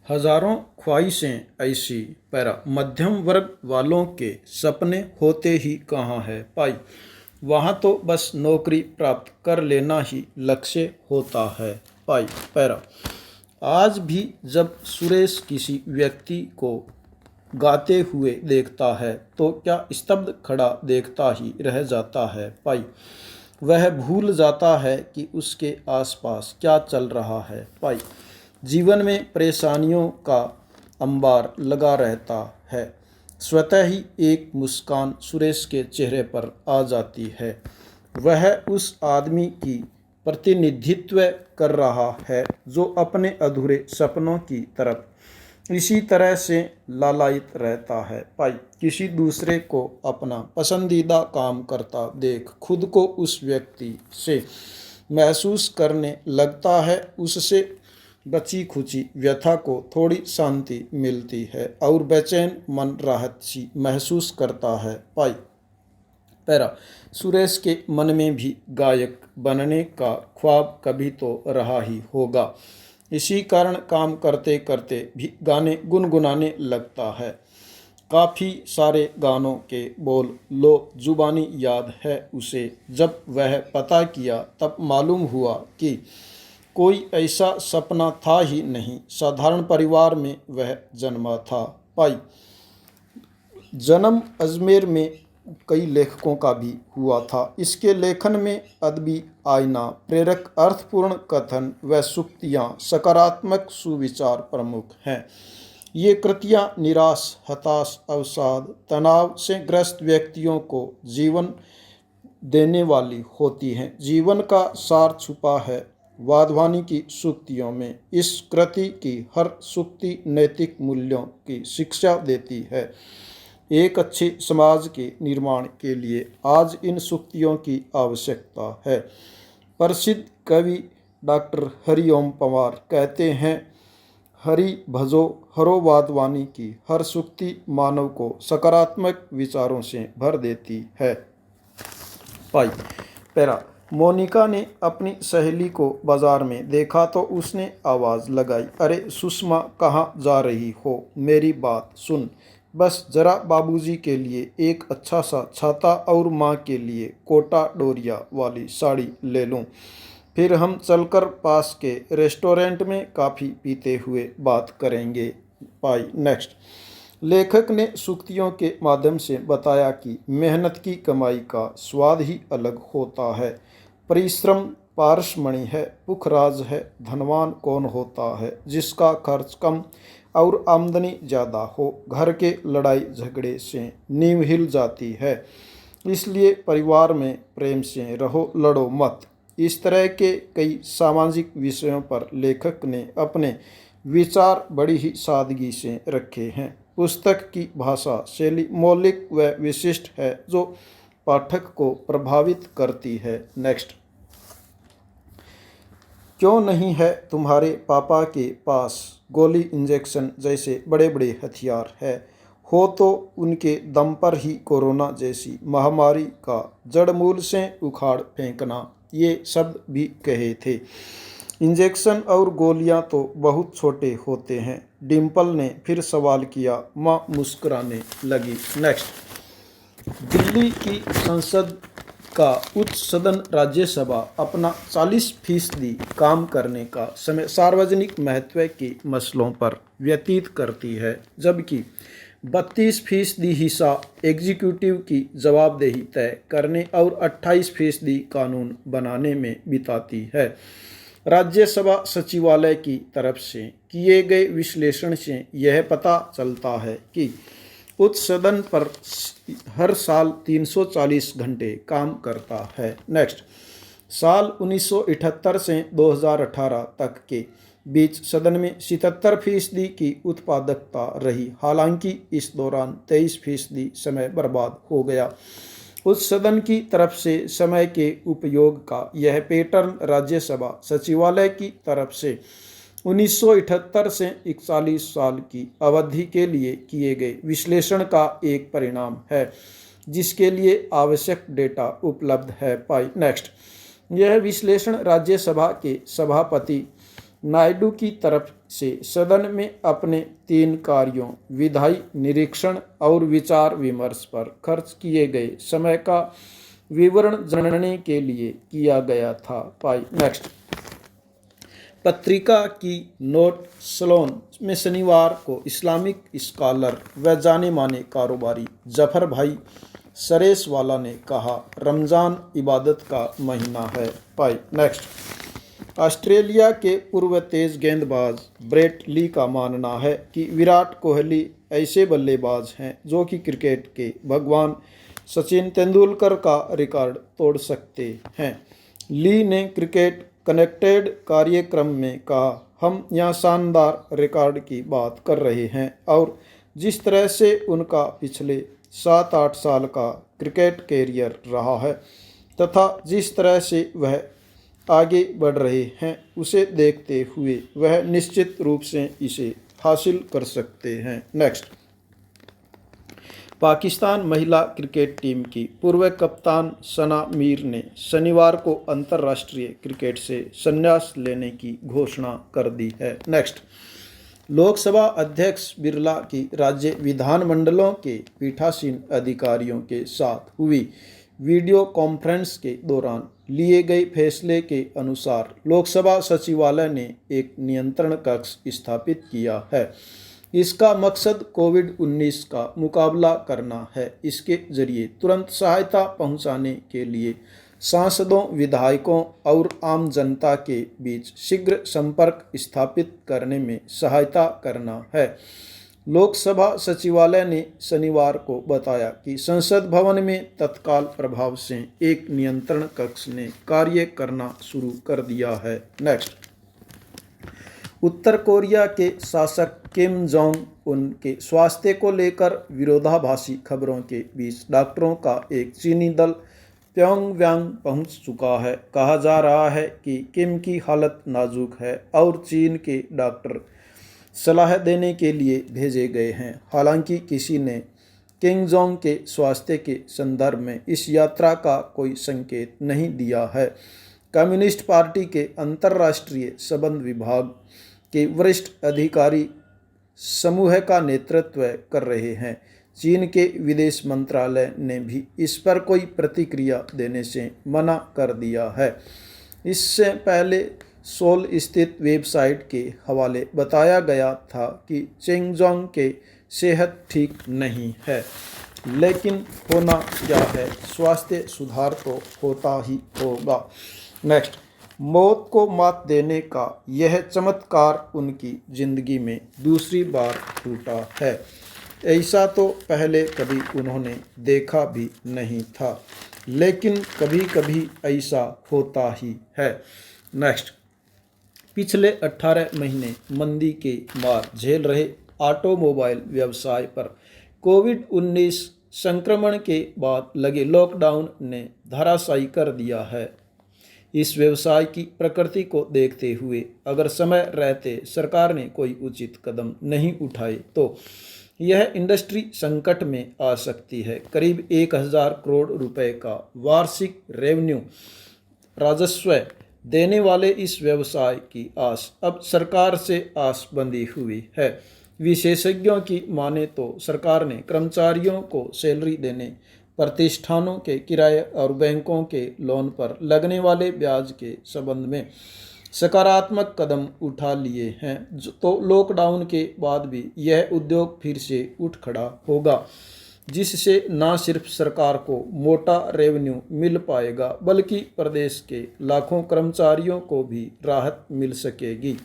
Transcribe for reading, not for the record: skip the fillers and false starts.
हजारों ख्वाहिशें ऐसी पैरा मध्यम वर्ग वालों के सपने होते ही कहाँ है पाई। वहाँ तो बस नौकरी प्राप्त कर लेना ही लक्ष्य होता है पाई। पैरा आज भी जब सुरेश किसी व्यक्ति को गाते हुए देखता है तो क्या स्तब्ध खड़ा देखता ही रह जाता है पाई। वह भूल जाता है कि उसके आसपास क्या चल रहा है पाई। जीवन में परेशानियों का अंबार लगा रहता है। स्वतः ही एक मुस्कान सुरेश के चेहरे पर आ जाती है। वह उस आदमी की प्रतिनिधित्व कर रहा है जो अपने अधूरे सपनों की तरफ इसी तरह से लालायित रहता है पाई। किसी दूसरे को अपना पसंदीदा काम करता देख खुद को उस व्यक्ति से महसूस करने लगता है। उससे बची खुची व्यथा को थोड़ी शांति मिलती है और बेचैन मन राहत सी महसूस करता है पाई। पैरा सुरेश के मन में भी गायक बनने का ख्वाब कभी तो रहा ही होगा। इसी कारण काम करते करते भी गाने गुनगुनाने लगता है। काफ़ी सारे गानों के बोल लो जुबानी याद है उसे। जब वह पता किया तब मालूम हुआ कि कोई ऐसा सपना था ही नहीं। साधारण परिवार में वह जन्मा था पाई। जन्म अजमेर में कई लेखकों का भी हुआ था। इसके लेखन में अदबी आईना, प्रेरक अर्थपूर्ण कथन व सूक्तियाँ, सकारात्मक सुविचार प्रमुख हैं। ये कृतियाँ निराश, हताश, अवसाद, तनाव से ग्रस्त व्यक्तियों को जीवन देने वाली होती हैं। जीवन का सार छुपा है वाधवानी की सूक्तियों में। इस कृति की हर सूक्ति नैतिक मूल्यों की शिक्षा देती है। एक अच्छे समाज के निर्माण के लिए आज इन सूक्तियों की आवश्यकता है। प्रसिद्ध कवि डॉक्टर हरिओम पंवार कहते हैं, हरि भजो हरो वाधवानी की हर सूक्ति मानव को सकारात्मक विचारों से भर देती है पाई। पैरा मोनिका ने अपनी सहेली को बाजार में देखा तो उसने आवाज़ लगाई, अरे सुषमा कहाँ जा रही हो, मेरी बात सुन। बस जरा बाबूजी के लिए एक अच्छा सा छाता और माँ के लिए कोटा डोरिया वाली साड़ी ले लूँ। फिर हम चलकर पास के रेस्टोरेंट में कॉफ़ी पीते हुए बात करेंगे पाई। नेक्स्ट लेखक ने सूक्तियों के माध्यम से बताया कि मेहनत की कमाई का स्वाद ही अलग होता है। परिश्रम पारसमणि है, पुखराज है। धनवान कौन होता है जिसका खर्च कम और आमदनी ज़्यादा हो। घर के लड़ाई झगड़े से नींव हिल जाती है। इसलिए परिवार में प्रेम से रहो, लड़ो मत। इस तरह के कई सामाजिक विषयों पर लेखक ने अपने विचार बड़ी ही सादगी से रखे हैं। पुस्तक की भाषा शैली मौलिक व विशिष्ट है जो पाठक को प्रभावित करती है। नेक्स्ट क्यों नहीं है तुम्हारे पापा के पास गोली इंजेक्शन जैसे बड़े बड़े हथियार है, हो तो उनके दम पर ही कोरोना जैसी महामारी का जड़मूल से उखाड़ फेंकना, ये शब्द भी कहे थे। इंजेक्शन और गोलियां तो बहुत छोटे होते हैं। डिम्पल ने फिर सवाल किया। माँ मुस्कुराने लगी। नेक्स्ट दिल्ली की संसद का उच्च सदन राज्यसभा अपना 40% काम करने का समय सार्वजनिक महत्व के मसलों पर व्यतीत करती है, जबकि 32% हिस्सा एग्जीक्यूटिव की जवाबदेही तय करने और 28% कानून बनाने में बिताती है। राज्यसभा सचिवालय की तरफ से किए गए विश्लेषण से यह पता चलता है कि उच्च सदन पर हर साल 340 घंटे काम करता है। नेक्स्ट साल 1978 से 2018 तक के बीच सदन में 77% की उत्पादकता रही। हालांकि इस दौरान 23% समय बर्बाद हो गया। उच्च सदन की तरफ से समय के उपयोग का यह पैटर्न राज्यसभा सचिवालय की तरफ से 1978 से 41 साल की अवधि के लिए किए गए विश्लेषण का एक परिणाम है, जिसके लिए आवश्यक डेटा उपलब्ध है पाई। नेक्स्ट यह विश्लेषण राज्यसभा के सभापति नायडू की तरफ से सदन में अपने 3 कार्यों विधायी निरीक्षण और विचार विमर्श पर खर्च किए गए समय का विवरण जानने के लिए किया गया था। पाई नेक्स्ट। पत्रिका की नोट सलोन में शनिवार को इस्लामिक स्कॉलर व जाने माने कारोबारी जफर भाई सरेसवाला ने कहा, रमज़ान इबादत का महीना है। पाई नेक्स्ट। ऑस्ट्रेलिया के पूर्व तेज गेंदबाज ब्रेट ली का मानना है कि विराट कोहली ऐसे बल्लेबाज हैं जो कि क्रिकेट के भगवान सचिन तेंदुलकर का रिकॉर्ड तोड़ सकते हैं। ली ने क्रिकेट कनेक्टेड कार्यक्रम में कहा, हम यहाँ शानदार रिकॉर्ड की बात कर रहे हैं और जिस तरह से उनका पिछले 7-8 साल का क्रिकेट कैरियर रहा है तथा जिस तरह से वह आगे बढ़ रहे हैं उसे देखते हुए वह निश्चित रूप से इसे हासिल कर सकते हैं। नेक्स्ट। पाकिस्तान महिला क्रिकेट टीम की पूर्व कप्तान सना मीर ने शनिवार को अंतर्राष्ट्रीय क्रिकेट से संन्यास लेने की घोषणा कर दी है। नेक्स्ट। लोकसभा अध्यक्ष बिरला की राज्य विधानमंडलों के पीठासीन अधिकारियों के साथ हुई वीडियो कॉन्फ्रेंस के दौरान लिए गए फैसले के अनुसार लोकसभा सचिवालय ने एक नियंत्रण कक्ष स्थापित किया है। इसका मकसद कोविड-19 का मुकाबला करना है। इसके जरिए तुरंत सहायता पहुंचाने के लिए सांसदों, विधायकों और आम जनता के बीच शीघ्र संपर्क स्थापित करने में सहायता करना है। लोकसभा सचिवालय ने शनिवार को बताया कि संसद भवन में तत्काल प्रभाव से एक नियंत्रण कक्ष ने कार्य करना शुरू कर दिया है। नेक्स्ट। उत्तर कोरिया के शासक किम जोंग उन के स्वास्थ्य को लेकर विरोधाभासी खबरों के बीच डॉक्टरों का एक चीनी दल प्योंगयांग पहुंच चुका है। कहा जा रहा है कि किम की हालत नाजुक है और चीन के डॉक्टर सलाह देने के लिए भेजे गए हैं। हालांकि किसी ने किम जोंग के स्वास्थ्य के संदर्भ में इस यात्रा का कोई संकेत नहीं दिया है। कम्युनिस्ट पार्टी के अंतर्राष्ट्रीय संबंध विभाग के वरिष्ठ अधिकारी समूह का नेतृत्व कर रहे हैं। चीन के विदेश मंत्रालय ने भी इस पर कोई प्रतिक्रिया देने से मना कर दिया है। इससे पहले सोल स्थित वेबसाइट के हवाले बताया गया था कि चेंगजोंग के सेहत ठीक नहीं है, लेकिन होना क्या है, स्वास्थ्य सुधार तो होता ही होगा। नेक्स्ट। मौत को मात देने का यह चमत्कार उनकी जिंदगी में दूसरी बार टूटा है। ऐसा तो पहले कभी उन्होंने देखा भी नहीं था, लेकिन कभी कभी ऐसा होता ही है। नेक्स्ट। पिछले 18 महीने मंदी के मार झेल रहे ऑटोमोबाइल व्यवसाय पर कोविड-19 संक्रमण के बाद लगे लॉकडाउन ने धराशायी कर दिया है। इस व्यवसाय की प्रकृति को देखते हुए अगर समय रहते सरकार ने कोई उचित कदम नहीं उठाए तो यह इंडस्ट्री संकट में आ सकती है। करीब 1000 करोड़ रुपए का वार्षिक रेवेन्यू राजस्व देने वाले इस व्यवसाय की आस अब सरकार से आस बंधी हुई है। विशेषज्ञों की माने तो सरकार ने कर्मचारियों को सैलरी देने, प्रतिष्ठानों के किराए और बैंकों के लोन पर लगने वाले ब्याज के संबंध में सकारात्मक कदम उठा लिए हैं, तो लॉकडाउन के बाद भी यह उद्योग फिर से उठ खड़ा होगा, जिससे न सिर्फ सरकार को मोटा रेवेन्यू मिल पाएगा बल्कि प्रदेश के लाखों कर्मचारियों को भी राहत मिल सकेगी।